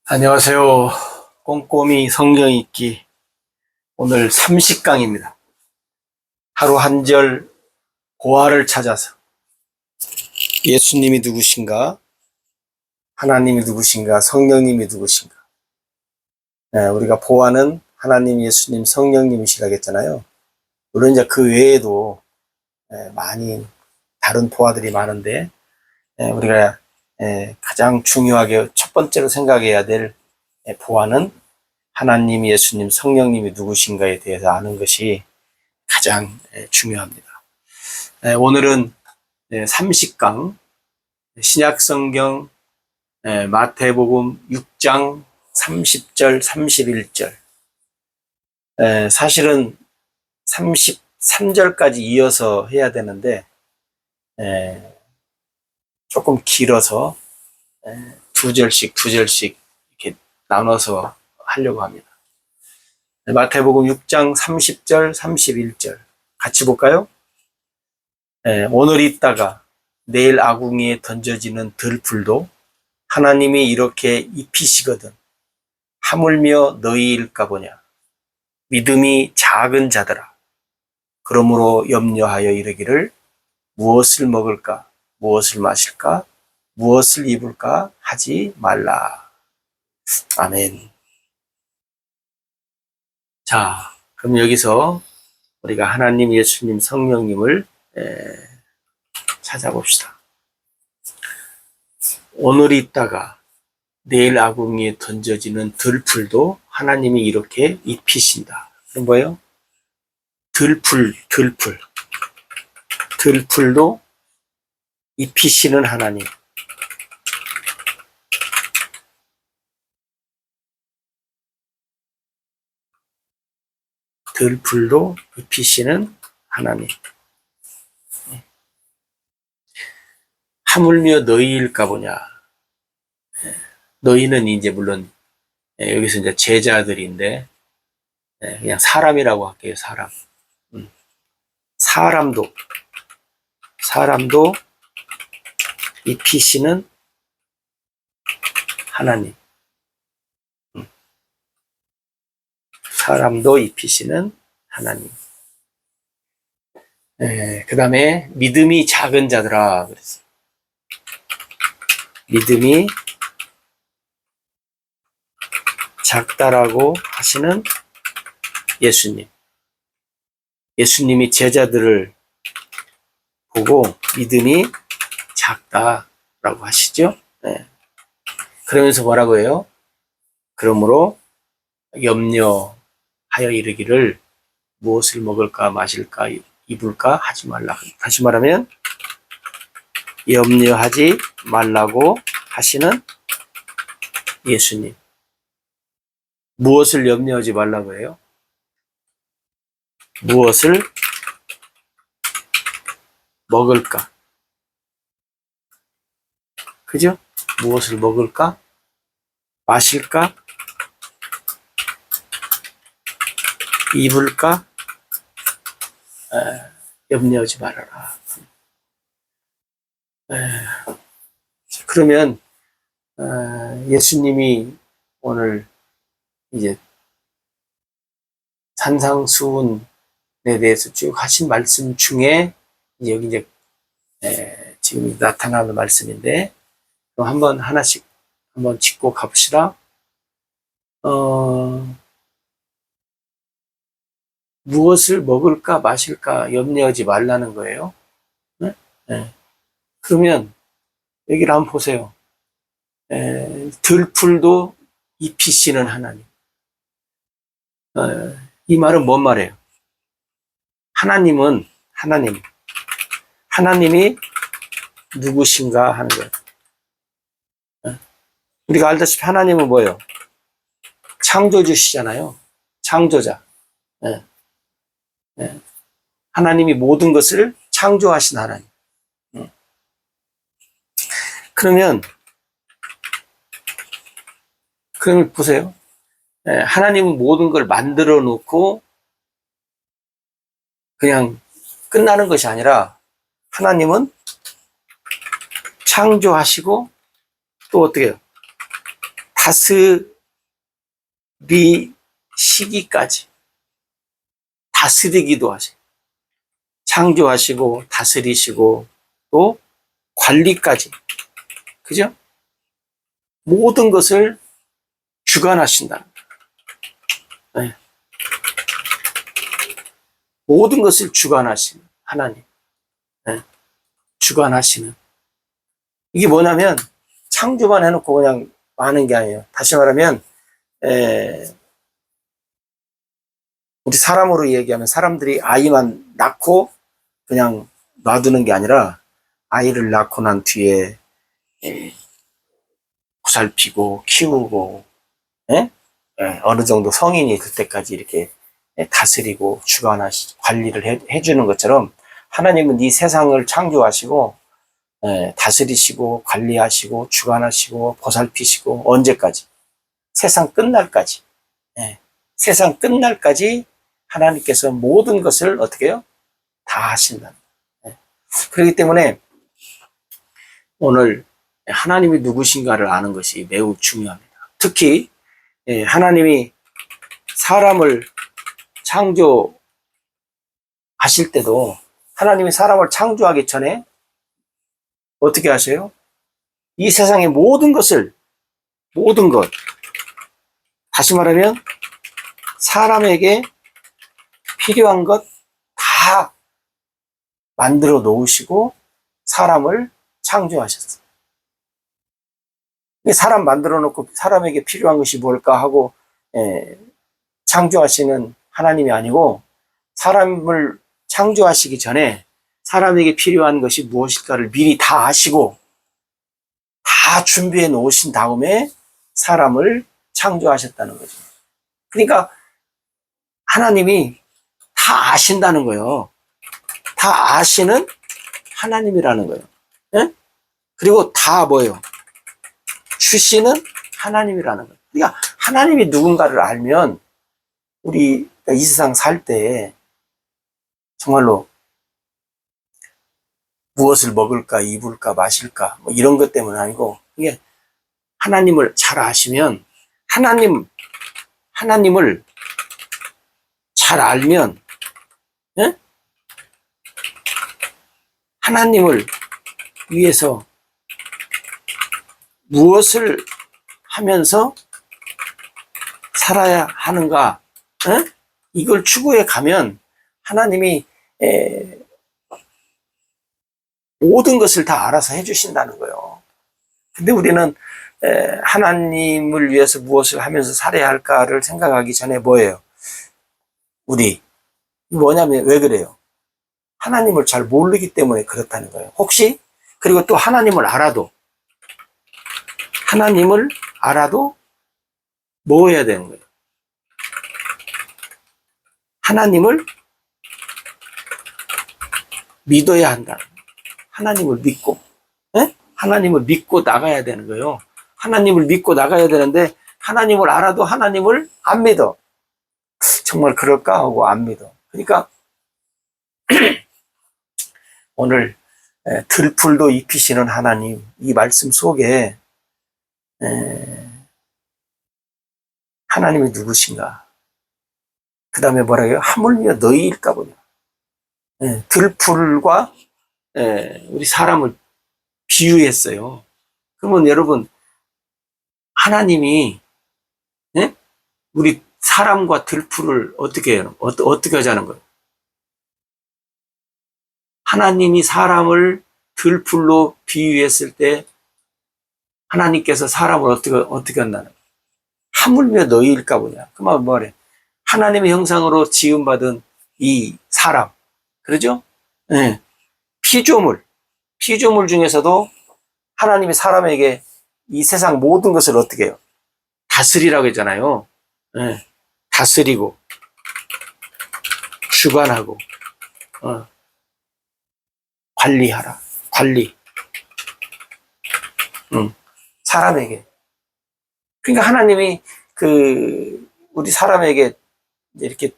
안녕하세요. 꼼꼼히 성경 읽기 오늘 30강입니다. 하루 한 절 고아를 찾아서 예수님이 누구신가? 하나님이 누구신가? 성령님이 누구신가? 우리가 보아는 하나님, 예수님, 성령님이시라고 했잖아요. 물론 이제 그 외에도 많이 다른 보아들이 많은데 우리가 가장 중요하게 첫 번째로 생각해야 될 보아는 하나님, 예수님, 성령님이 누구신가에 대해서 아는 것이 가장 중요합니다. 오늘은 30강 신약성경 마태복음 6장 30절 31절 사실은 33절까지 이어서 해야 되는데 조금 길어서 두 절씩 이렇게 나눠서 하려고 합니다. 마태복음 6장 30절 31절 같이 볼까요? 오늘 있다가 내일 아궁이에 던져지는 들풀도 하나님이 이렇게 입히시거든 하물며 너희일까 보냐. 믿음이 작은 자들아, 그러므로 염려하여 이르기를 무엇을 먹을까, 무엇을 마실까, 무엇을 입을까 하지 말라. 아멘. 자, 그럼 여기서 우리가 하나님, 예수님, 성령님을 찾아봅시다. 오늘 있다가 내일 아궁이에 던져지는 들풀도 하나님이 이렇게 입히신다. 그럼 뭐예요? 들풀도 입히시는 하나님. 들풀도 입히시는 하나님. 하물며 너희일까 보냐. 너희는 이제 물론 여기서 이제 제자들인데 그냥 사람이라고 할게요. 사람도 입히시는 하나님. 사람도 입히시는 하나님. 그 다음에 믿음이 작은 자들아 그랬어. 믿음이 작다라고 하시는 예수님. 예수님이 제자들을 보고 믿음이 작다라고 하시죠. 그러면서 뭐라고 해요? 그러므로 염려하여 이르기를 무엇을 먹을까 마실까 입을까 하지 말라. 다시 말하면 염려하지 말라고 하시는 예수님. 무엇을 염려하지 말라고 해요? 무엇을 먹을까? 그죠? 무엇을 먹을까? 마실까? 입을까? 염려하지 말아라. 그러면 예수님이 오늘 이제 산상수훈에 대해서 쭉 하신 말씀 중에 여기 이제 지금 나타나는 말씀인데 한번 하나씩 한번 짚고 가봅시다. 무엇을 먹을까 마실까 염려하지 말라는 거예요. 네? 그러면 여기를 한번 보세요. 들풀도 입히시는 하나님. 이 말은 뭔 말이에요? 하나님이 누구신가 하는 거예요. 우리가 알다시피 하나님은 뭐예요? 창조주시잖아요. 창조자. 하나님이 모든 것을 창조하신 하나님. 그러면 보세요. 하나님은 모든 걸 만들어 놓고 그냥 끝나는 것이 아니라 하나님은 창조하시고 또 어떻게 해요? 다스리시기까지 다스리기도 하세요. 창조하시고 다스리시고 또 관리까지, 그죠? 모든 것을 주관하신다. 네. 모든 것을 주관하시는 하나님. 네. 주관하시는. 이게 뭐냐면 창조만 해놓고 그냥 하는 게 아니에요. 다시 말하면 우리 사람으로 얘기하면 사람들이 아이만 낳고 그냥 놔두는 게 아니라 아이를 낳고 난 뒤에 보살피고 키우고 어느 정도 성인이 될 때까지 이렇게 다스리고 주관하시 관리를 해주는 것처럼 하나님은 이 세상을 창조하시고 다스리시고 관리하시고 주관하시고 보살피시고 언제까지? 세상 끝날까지. 세상 끝날까지 하나님께서 모든 것을 어떻게 해요? 다 하신다. 그렇기 때문에 오늘 하나님이 누구신가를 아는 것이 매우 중요합니다. 특히 하나님이 사람을 창조하실 때도 하나님이 사람을 창조하기 전에 어떻게 하세요? 이 세상의 모든 것을, 모든 것, 다시 말하면 사람에게 필요한 것 다 만들어 놓으시고 사람을 창조하셨어요. 사람 만들어 놓고 사람에게 필요한 것이 뭘까 하고 창조하시는 하나님이 아니고 사람을 창조하시기 전에 사람에게 필요한 것이 무엇일까를 미리 다 아시고 다 준비해 놓으신 다음에 사람을 창조하셨다는 거죠. 그러니까 하나님이 다 아신다는 거예요. 다 아시는 하나님이라는 거예요. 네? 그리고 다 뭐예요? 주시는 하나님이라는 거예요. 그러니까 하나님이 누군가를 알면 우리 이 세상 살 때 정말로 무엇을 먹을까, 입을까, 마실까 뭐 이런 것 때문은 아니고 이게 하나님을 잘 아시면 하나님을 잘 알면 하나님을 위해서 무엇을 하면서 살아야 하는가 이걸 추구해 가면 하나님이 모든 것을 다 알아서 해주신다는 거예요. 근데 우리는 하나님을 위해서 무엇을 하면서 살아야 할까를 생각하기 전에 뭐예요? 우리 뭐냐면 왜 그래요? 하나님을 잘 모르기 때문에 그렇다는 거예요. 혹시 그리고 또 하나님을 알아도 뭐 해야 되는 거예요? 하나님을 믿어야 한다. 하나님을 믿고 하나님을 믿고 나가야 되는 거예요. 하나님을 믿고 나가야 되는데 하나님을 알아도 하나님을 안 믿어. 정말 그럴까 하고 안 믿어. 그러니까 오늘 들풀도 입히시는 하나님 이 말씀 속에 하나님이 누구신가? 그 다음에 뭐라고요? 하물며 너희일까 보냐. 들풀과 우리 사람을 비유했어요. 그러면 여러분 하나님이 우리 사람과 들풀을 어떻게 해요? 어떻게 하자는 거예요? 하나님이 사람을 들풀로 비유했을 때 하나님께서 사람을 어떻게 한다는 거예요? 하물며 너희일까 보냐. 그 말은 뭐래? 하나님의 형상으로 지음받은 이 사람, 그러죠? 피조물 중에서도 하나님이 사람에게 이 세상 모든 것을 어떻게 해요? 다스리라고 했잖아요. 다스리고 주관하고 관리하라. 관리. 사람에게. 그러니까 하나님이 우리 사람에게 이렇게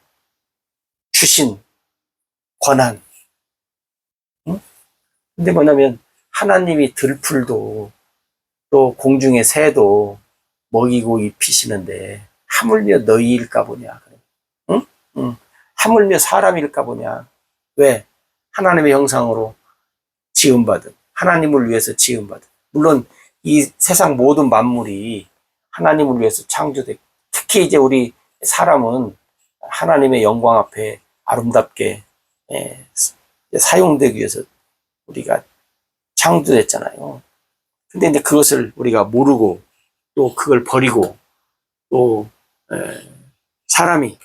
주신 권한. 근데 뭐냐면 하나님이 들풀도 또 공중의 새도 먹이고 입히시는데 하물며 너희일까 보냐. 응? 응. 하물며 사람일까 보냐. 왜? 하나님의 형상으로 지음받은, 하나님을 위해서 지음받은. 물론 이 세상 모든 만물이 하나님을 위해서 창조됐고, 특히 이제 우리 사람은 하나님의 영광 앞에 아름답게 사용되기 위해서 우리가 창조됐잖아요. 근데 이제 그것을 우리가 모르고 또 그걸 버리고 또 사람이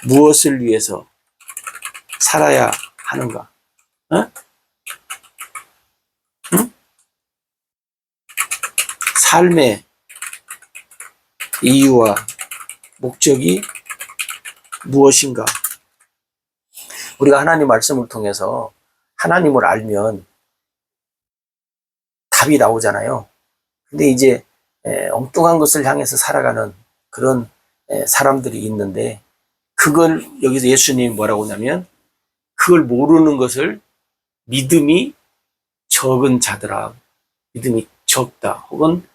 무엇을 위해서 살아야 하는가? 어? 응? 삶의 이유와 목적이 무엇인가? 우리가 하나님 말씀을 통해서 하나님을 알면 답이 나오잖아요. 근데 이제 엉뚱한 것을 향해서 살아가는 그런 사람들이 있는데, 그걸 여기서 예수님이 뭐라고 하냐면, 그걸 모르는 것을 믿음이 적은 자들아, 믿음이 적다 혹은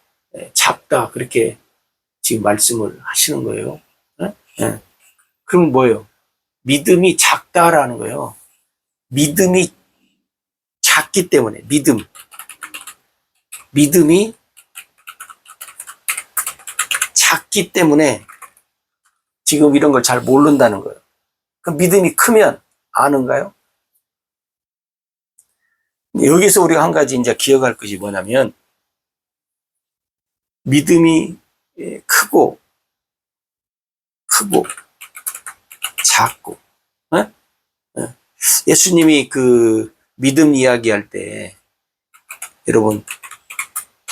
작다, 그렇게 지금 말씀을 하시는 거예요. 그럼 뭐예요? 믿음이 작다라는 거예요. 믿음이 작기 때문에, 믿음이 작기 때문에 지금 이런 걸 잘 모른다는 거예요. 그럼 믿음이 크면 아는가요? 여기서 우리가 한 가지 이제 기억할 것이 뭐냐면, 믿음이 크고 작고, 예수님이 그 믿음 이야기할 때 여러분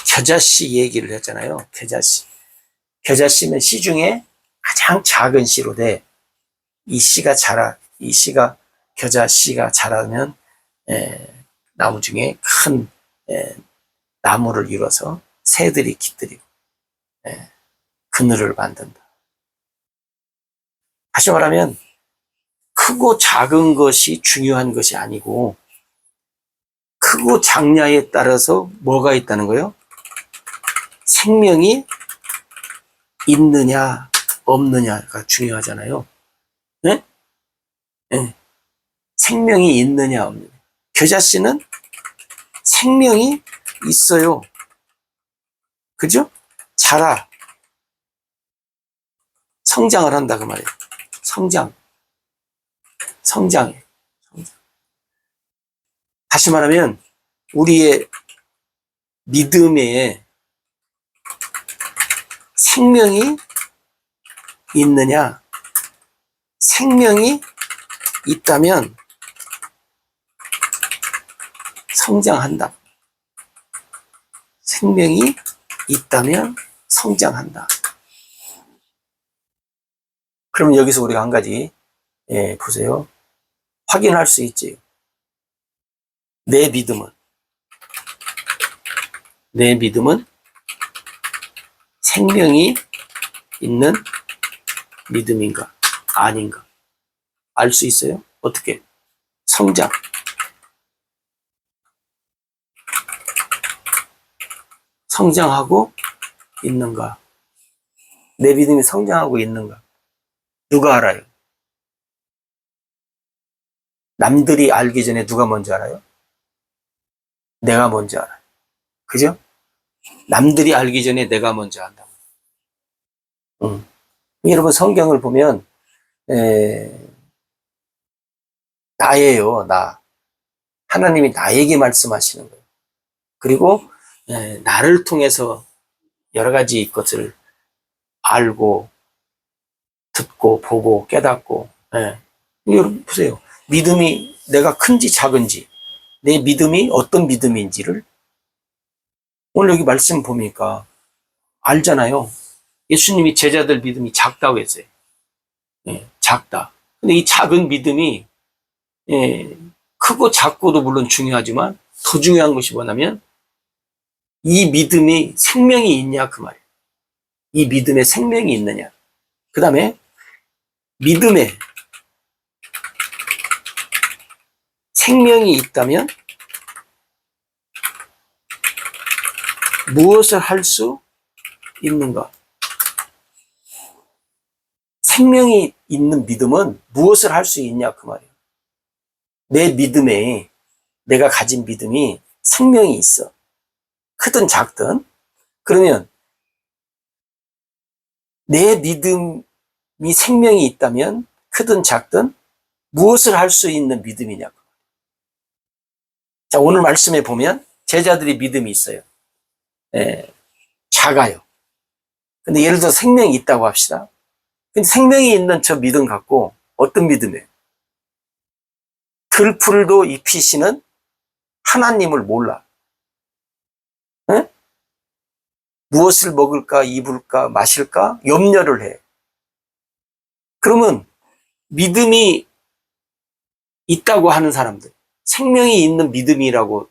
겨자씨 얘기를 했잖아요. 겨자씨는 씨 중에 가장 작은 씨로 돼. 이 씨가 겨자씨가 자라면 나무 중에 큰 나무를 이뤄서 새들이 깃들이고 그늘을 만든다. 다시 말하면 크고 작은 것이 중요한 것이 아니고, 크고 작냐에 따라서 뭐가 있다는 거예요? 생명이 있느냐 없느냐가 중요하잖아요. 네? 네. 생명이 있느냐 없느냐. 겨자씨는 생명이 있어요. 그죠? 자라. 성장을 한다 그 말이에요. 성장해. 다시 말하면 우리의 믿음에 생명이 있느냐? 생명이 있다면 성장한다. 생명이 있다면 성장한다. 그러면 여기서 우리가 한 가지 보세요. 확인할 수 있지. 내 믿음은 생명이 있는 믿음인가 아닌가 알 수 있어요? 어떻게? 성장하고 있는가? 내 믿음이 성장하고 있는가? 누가 알아요? 남들이 알기 전에 누가 먼저 알아요? 내가 먼저 알아요. 그죠? 남들이 알기 전에 내가 먼저 안다고. 여러분 성경을 보면 나예요, 나. 하나님이 나에게 말씀하시는 거예요. 그리고 나를 통해서 여러 가지 것을 알고 듣고 보고 깨닫고. 여러분 보세요. 믿음이 내가 큰지 작은지, 내 믿음이 어떤 믿음인지를 오늘 여기 말씀 보니까 알잖아요. 예수님이 제자들 믿음이 작다고 했어요. 작다. 근데 이 작은 믿음이 크고 작고도 물론 중요하지만 더 중요한 것이 뭐냐면 이 믿음이 생명이 있냐 그 말이에요. 이 믿음에 생명이 있느냐. 그 다음에 믿음에 생명이 있다면 무엇을 할 수 있는가? 생명이 있는 믿음은 무엇을 할 수 있냐 그 말이에요. 내 믿음에, 내가 가진 믿음이 생명이 있어. 크든 작든. 그러면 내 믿음이 생명이 있다면 크든 작든 무엇을 할 수 있는 믿음이냐고. 자, 오늘 말씀에 보면 제자들이 믿음이 있어요. 작아요. 근데 예를 들어 생명이 있다고 합시다. 근데 생명이 있는 저 믿음 갖고 어떤 믿음이에요? 들풀도 입히시는 하나님을 몰라. 에? 무엇을 먹을까, 입을까, 마실까 염려를 해. 그러면 믿음이 있다고 하는 사람들, 생명이 있는 믿음이라고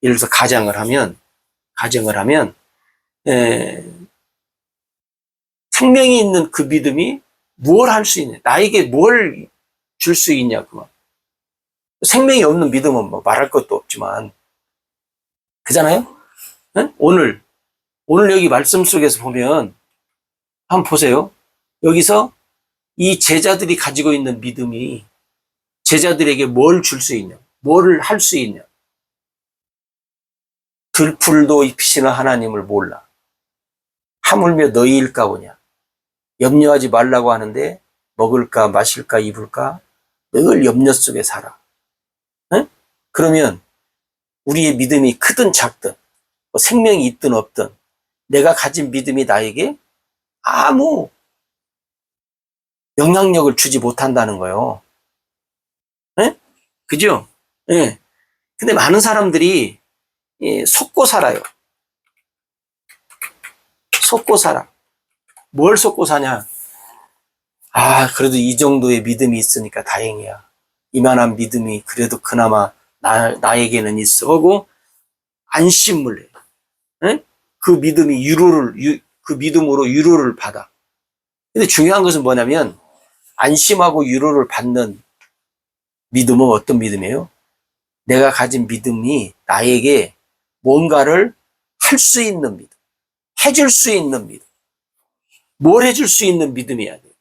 예를 들어서 가정을 하면 생명이 있는 그 믿음이 뭘 할 수 있냐, 나에게 뭘 줄 수 있냐, 그 말. 생명이 없는 믿음은 뭐 말할 것도 없지만, 그잖아요? 네? 오늘 여기 말씀 속에서 보면, 한번 보세요. 여기서 이 제자들이 가지고 있는 믿음이 제자들에게 뭘 줄 수 있냐, 뭘 할 수 있냐. 들풀도 입히시는 하나님을 몰라. 하물며 너희일까 보냐. 염려하지 말라고 하는데 먹을까, 마실까, 입을까 늘 염려 속에 살아. 네? 그러면 우리의 믿음이 크든 작든 뭐 생명이 있든 없든 내가 가진 믿음이 나에게 아무 영향력을 주지 못한다는 거예요. 네? 그죠? 네. 근데 많은 사람들이 속고 살아요. 속고 살아. 뭘 속고 사냐? 아, 그래도 이 정도의 믿음이 있으니까 다행이야. 이만한 믿음이 그래도 그나마 나에게는 있어. 하고 안심을 해. 네? 그 믿음이 그 믿음으로 위로를 받아. 근데 중요한 것은 뭐냐면, 안심하고 위로를 받는 믿음은 어떤 믿음이에요? 내가 가진 믿음이 나에게 뭔가를 할 수 있는 믿음, 해줄 수 있는 믿음, 뭘 해줄 수 있는 믿음이어야 돼요.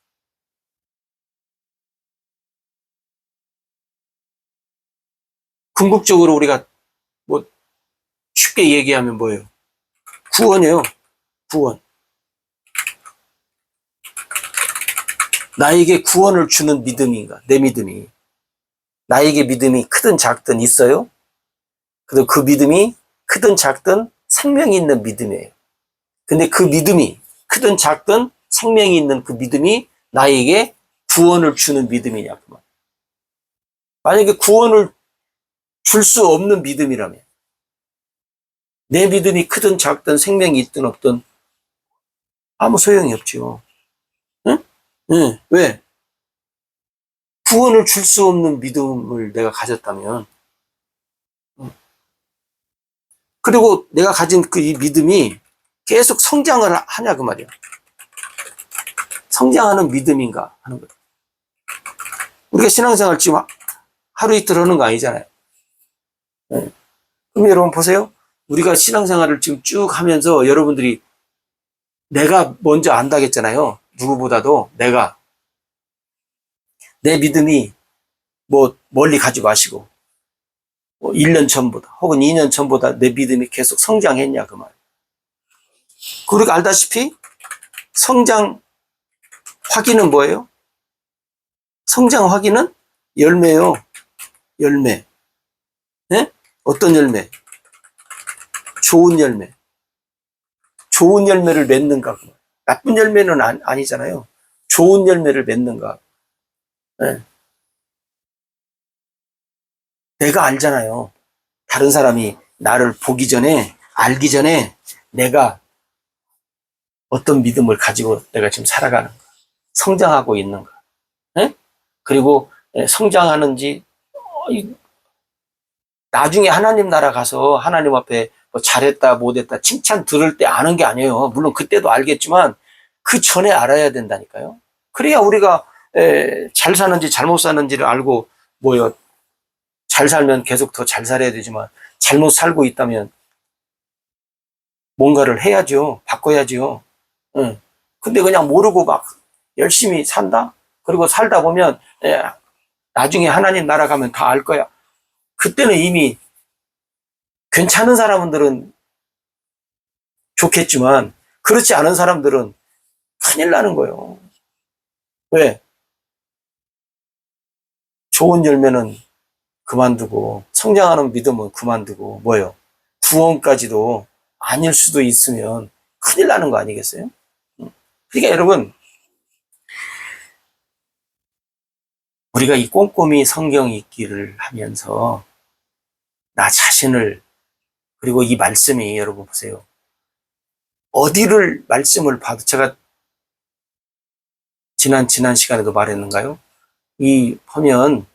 궁극적으로 우리가 뭐 쉽게 얘기하면 뭐예요? 구원이에요. 구원. 나에게 구원을 주는 믿음인가? 내 믿음이. 나에게 믿음이 크든 작든 있어요. 그리고 그 믿음이 크든 작든 생명이 있는 믿음이에요. 근데 그 믿음이 크든 작든 생명이 있는 그 믿음이 나에게 구원을 주는 믿음이냐. 만약에 구원을 줄 수 없는 믿음이라면, 내 믿음이 크든 작든 생명이 있든 없든 아무 소용이 없죠. 응? 응. 왜? 구원을 줄 수 없는 믿음을 내가 가졌다면, 그리고 내가 가진 그 이 믿음이 계속 성장을 하냐 그 말이야. 성장하는 믿음인가 하는 거야. 우리가 신앙생활 지금 하루 이틀 하는 거 아니잖아요. 네. 그럼 여러분 보세요. 우리가 신앙생활을 지금 쭉 하면서 여러분들이 내가 먼저 안다겠잖아요. 누구보다도 내 믿음이 뭐 멀리 가지 마시고 뭐 1년 전보다 혹은 2년 전보다 내 믿음이 계속 성장했냐 그 말. 그리고 알다시피 성장 확인은 뭐예요? 성장 확인은 열매요. 열매. 네? 어떤 열매? 좋은 열매. 좋은 열매를 맺는가? 나쁜 열매는 아니잖아요. 좋은 열매를 맺는가? 네. 내가 알잖아요. 다른 사람이 나를 보기 전에, 알기 전에 내가 어떤 믿음을 가지고 내가 지금 살아가는가? 성장하고 있는가? 네? 그리고 성장하는지, 나중에 하나님 나라 가서 하나님 앞에 뭐 잘했다, 못했다, 칭찬 들을 때 아는 게 아니에요. 물론 그때도 알겠지만 그 전에 알아야 된다니까요. 그래야 우리가 잘 사는지 잘못 사는지를 알고 뭐요. 잘 살면 계속 더 잘 살아야 되지만 잘못 살고 있다면 뭔가를 해야죠. 바꿔야죠. 응. 근데 그냥 모르고 막 열심히 산다? 그리고 살다 보면, 나중에 하나님 나라 가면 다 알 거야. 그때는 이미 괜찮은 사람들은 좋겠지만, 그렇지 않은 사람들은 큰일 나는 거예요. 왜? 좋은 열매는 그만두고, 성장하는 믿음은 그만두고, 뭐예요? 구원까지도 아닐 수도 있으면 큰일 나는 거 아니겠어요? 그러니까 여러분, 우리가 이 꼼꼼히 성경 읽기를 하면서 나 자신을, 그리고 이 말씀이 여러분 보세요. 어디를 말씀을 봐도, 제가 지난 시간에도 말했는가요? 이 보면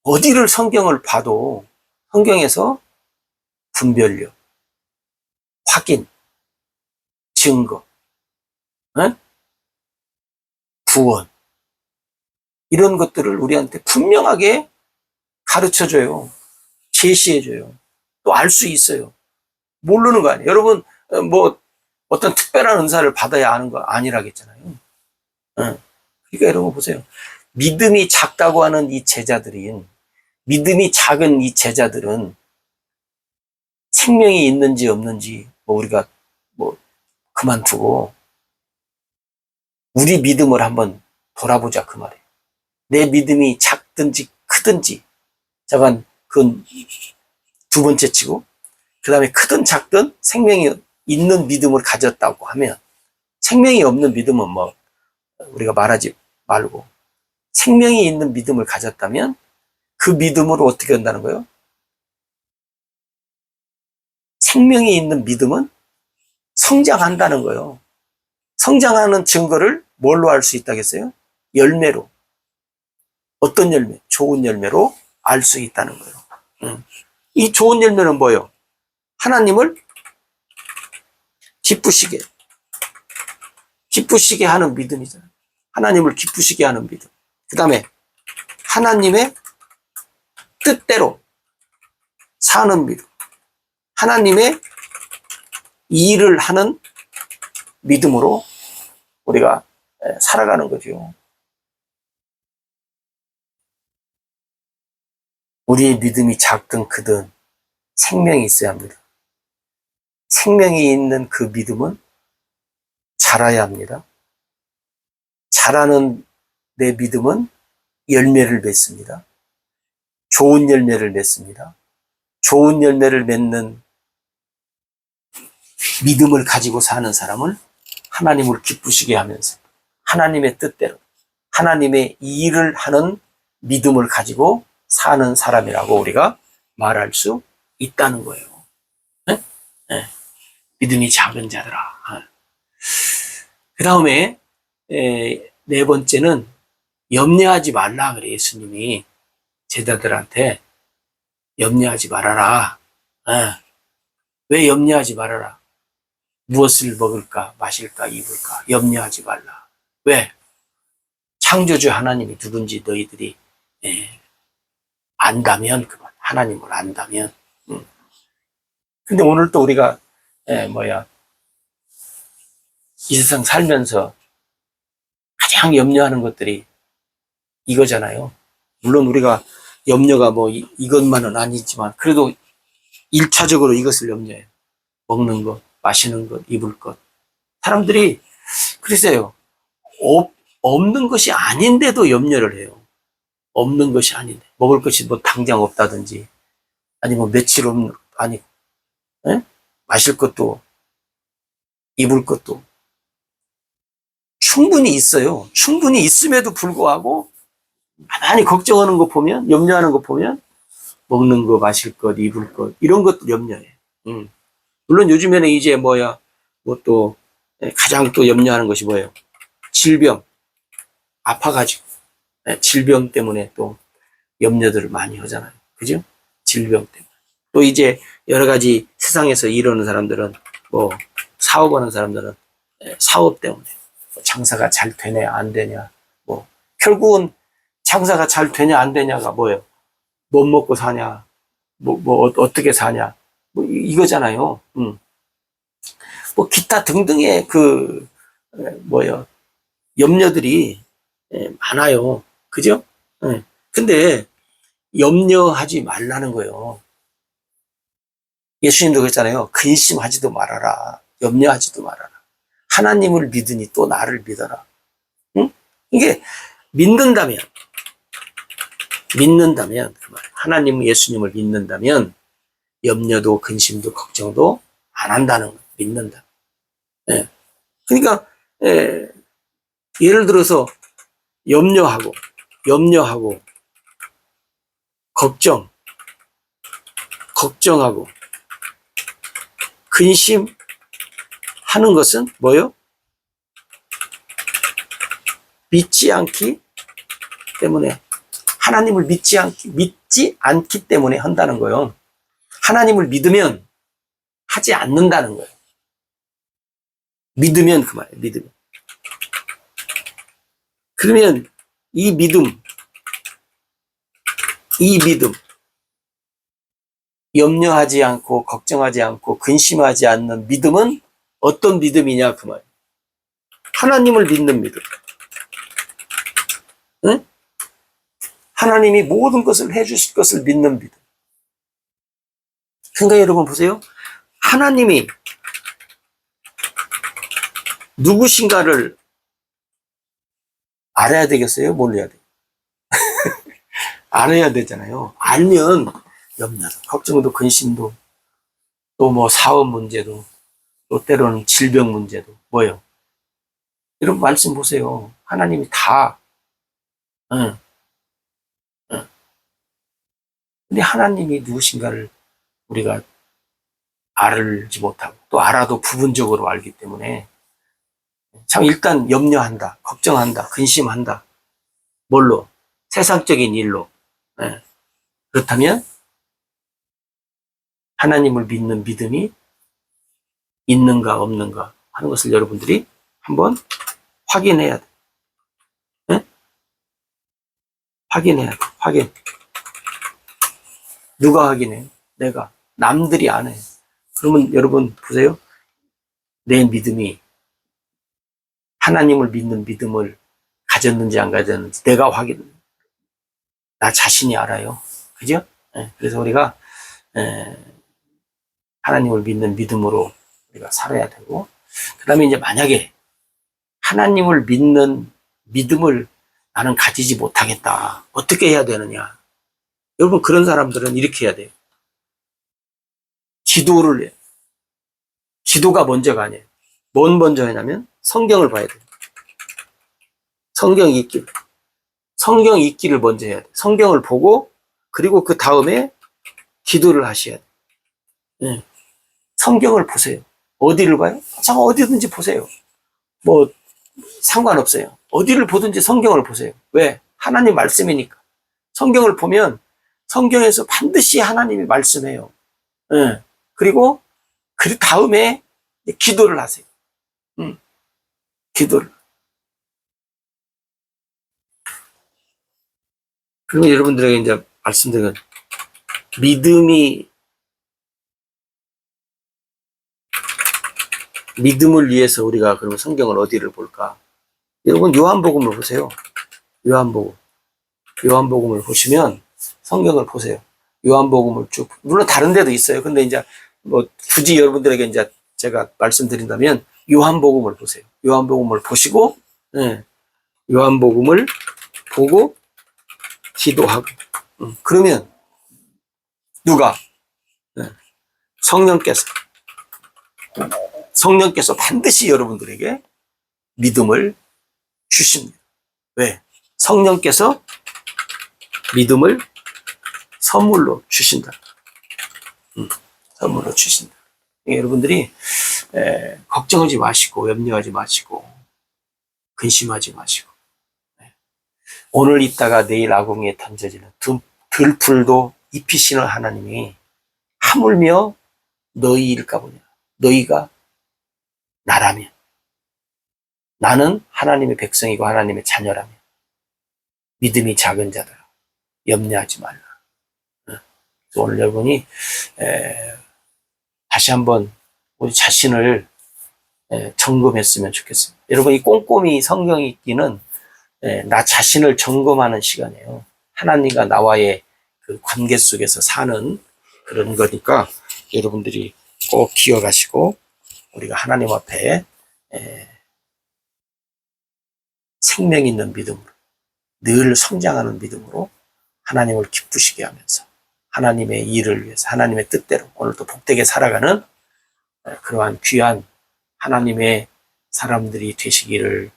어디를 성경을 봐도 성경에서 분별력, 확인, 증거, 에? 구원, 이런 것들을 우리한테 분명하게 가르쳐줘요. 제시해줘요. 또 알 수 있어요. 모르는 거 아니에요. 여러분, 뭐 어떤 특별한 은사를 받아야 아는 거 아니라겠잖아요. 그러니까 여러분 보세요. 믿음이 작다고 하는 이 제자들인, 믿음이 작은 이 제자들은 생명이 있는지 없는지 우리가 그만두고 우리 믿음을 한번 돌아보자 그 말이에요. 내 믿음이 작든지 크든지, 잠깐 그건 두 번째 치고, 그 다음에 크든 작든 생명이 있는 믿음을 가졌다고 하면, 생명이 없는 믿음은 우리가 말하지 말고, 생명이 있는 믿음을 가졌다면 그 믿음으로 어떻게 한다는 거예요? 생명이 있는 믿음은 성장한다는 거예요. 성장하는 증거를 뭘로 알 수 있다겠어요? 열매로. 어떤 열매? 좋은 열매로 알 수 있다는 거예요. 이 좋은 열매는 뭐예요? 하나님을 기쁘시게 하는 믿음이잖아요. 하나님을 기쁘시게 하는 믿음. 그 다음에 하나님의 뜻대로 사는 믿음. 하나님의 일을 하는 믿음으로 우리가 살아가는 거죠. 우리의 믿음이 작든 크든 생명이 있어야 합니다. 생명이 있는 그 믿음은 자라야 합니다. 자라는 내 믿음은 열매를 맺습니다. 좋은 열매를 맺습니다. 좋은 열매를 맺는 믿음을 가지고 사는 사람은 하나님을 기쁘시게 하면서 하나님의 뜻대로 하나님의 일을 하는 믿음을 가지고 사는 사람이라고 우리가 말할 수 있다는 거예요. 네? 네. 믿음이 작은 자들아. 그 다음에 네 번째는 염려하지 말라 그래. 예수님이 제자들한테 염려하지 말아라. 왜 염려하지 말아라? 무엇을 먹을까, 마실까, 입을까? 염려하지 말라. 왜? 창조주 하나님이 누군지 너희들이 안다면, 그만. 하나님을 안다면. 근데 오늘 또 우리가 이 세상 살면서 가장 염려하는 것들이 이거잖아요. 물론 우리가 염려가 이것만은 아니지만 그래도 1차적으로 이것을 염려해요. 먹는 것, 마시는 것, 입을 것. 사람들이 그랬어요. 없는 것이 아닌데도 염려를 해요. 없는 것이 아닌데. 먹을 것이 당장 없다든지, 아니면 며칠 마실 것도, 입을 것도 충분히 있어요. 충분히 있음에도 불구하고 많이 걱정하는 거 보면, 염려하는 거 보면, 먹는 거, 마실 것, 입을 것, 이런 것도 염려해. 물론 요즘에는 이제 또, 가장 또 염려하는 것이 뭐예요? 질병. 아파가지고. 질병 때문에 또 염려들을 많이 하잖아요. 그죠? 질병 때문에. 또 이제 여러 가지 세상에서 이러는 사람들은, 사업하는 사람들은 사업 때문에 장사가 잘 되냐, 안 되냐. 결국은 장사가 잘 되냐, 안 되냐가 뭐예요? 못 먹고 사냐, 어떻게 사냐. 이거잖아요. 뭐 기타 등등의 뭐요 염려들이 많아요. 그죠? 근데 염려하지 말라는 거예요. 예수님도 그랬잖아요. 근심하지도 말아라. 염려하지도 말아라. 하나님을 믿으니 또 나를 믿어라. 응? 이게 믿는다면 하나님 예수님을 믿는다면 염려도 근심도 걱정도 안 한다는 거예요. 믿는다. 예. 그러니까 예를 들어서 염려하고 걱정하고 근심하는 것은 뭐요? 믿지 않기 때문에, 하나님을 믿지 않기 때문에 한다는 거예요. 하나님을 믿으면 하지 않는다는 거예요. 믿으면 그 말이에요. 믿으면. 그러면 이 믿음, 염려하지 않고 걱정하지 않고 근심하지 않는 믿음은 어떤 믿음이냐 그 말이에요. 하나님을 믿는 믿음. 응? 하나님이 모든 것을 해주실 것을 믿는 믿음. 그러니까 여러분 보세요. 하나님이 누구신가를 알아야 되겠어요? 몰라야 돼요? 알아야 되잖아요. 알면 염려도, 걱정도, 근심도, 또 뭐 사업 문제도, 또 때로는 질병 문제도, 뭐예요? 여러분 말씀 보세요. 하나님이 다, 응, 응. 근데 하나님이 누구신가를 우리가 알지 못하고, 또 알아도 부분적으로 알기 때문에, 참 일단 염려한다, 걱정한다, 근심한다. 뭘로? 세상적인 일로. 예. 그렇다면 하나님을 믿는 믿음이 있는가 없는가 하는 것을 여러분들이 한번 확인해야 돼. 예? 확인해야 돼. 확인. 누가 확인해요? 내가. 남들이 안 해. 그러면 여러분 보세요. 내 믿음이 하나님을 믿는 믿음을 가졌는지 안 가졌는지 내가 나 자신이 알아요. 그죠? 예. 그래서 우리가 하나님을 믿는 믿음으로 우리가 살아야 되고, 그 다음에 이제 만약에 하나님을 믿는 믿음을 나는 가지지 못하겠다. 어떻게 해야 되느냐? 여러분, 그런 사람들은 이렇게 해야 돼요. 기도를 해요. 기도가 먼저가 아니에요. 뭔 먼저 하냐면 성경을 봐야 돼요. 성경 읽기를 먼저 해야 돼요. 성경을 보고, 그리고 그 다음에 기도를 하셔야 돼요. 네. 성경을 보세요. 어디를 봐요? 참 어디든지 보세요. 뭐 상관없어요. 어디를 보든지 성경을 보세요. 왜? 하나님 말씀이니까. 성경을 보면 성경에서 반드시 하나님이 말씀해요. 네. 그리고 그 다음에 기도를 하세요. 기도를. 그러면 여러분들에게 이제 말씀드린 믿음을 위해서 우리가 그러면 성경을 어디를 볼까? 여러분 요한복음을 보세요. 요한복음을 보시면 성경을 보세요. 요한복음을 쭉, 물론 다른 데도 있어요. 근데 이제 뭐 굳이 여러분들에게 이제 제가 말씀드린다면 요한복음을 보세요. 요한복음을 보시고, 네. 요한복음을 보고 기도하고, 그러면 누가? 네. 성령께서 반드시 여러분들에게 믿음을 주십니다. 왜? 성령께서 믿음을 선물로 주신다. 선물로 주신다. 여러분들이 걱정하지 마시고, 염려하지 마시고, 근심하지 마시고, 오늘 있다가 내일 아궁이에 던져지는 들풀도 입히시는 하나님이 하물며 너희일까 보냐. 너희가 나라면, 나는 하나님의 백성이고 하나님의 자녀라면 믿음이 작은 자들아 염려하지 말라. 오늘 여러분이 다시 한번 우리 자신을 점검했으면 좋겠습니다. 여러분, 이 꼼꼼히 성경 읽기는 나 자신을 점검하는 시간이에요. 하나님과 나와의 그 관계 속에서 사는 그런 거니까 여러분들이 꼭 기억하시고 우리가 하나님 앞에 생명 있는 믿음으로 늘 성장하는 믿음으로 하나님을 기쁘시게 하면서 하나님의 일을 위해서 하나님의 뜻대로 오늘도 복되게 살아가는 그러한 귀한 하나님의 사람들이 되시기를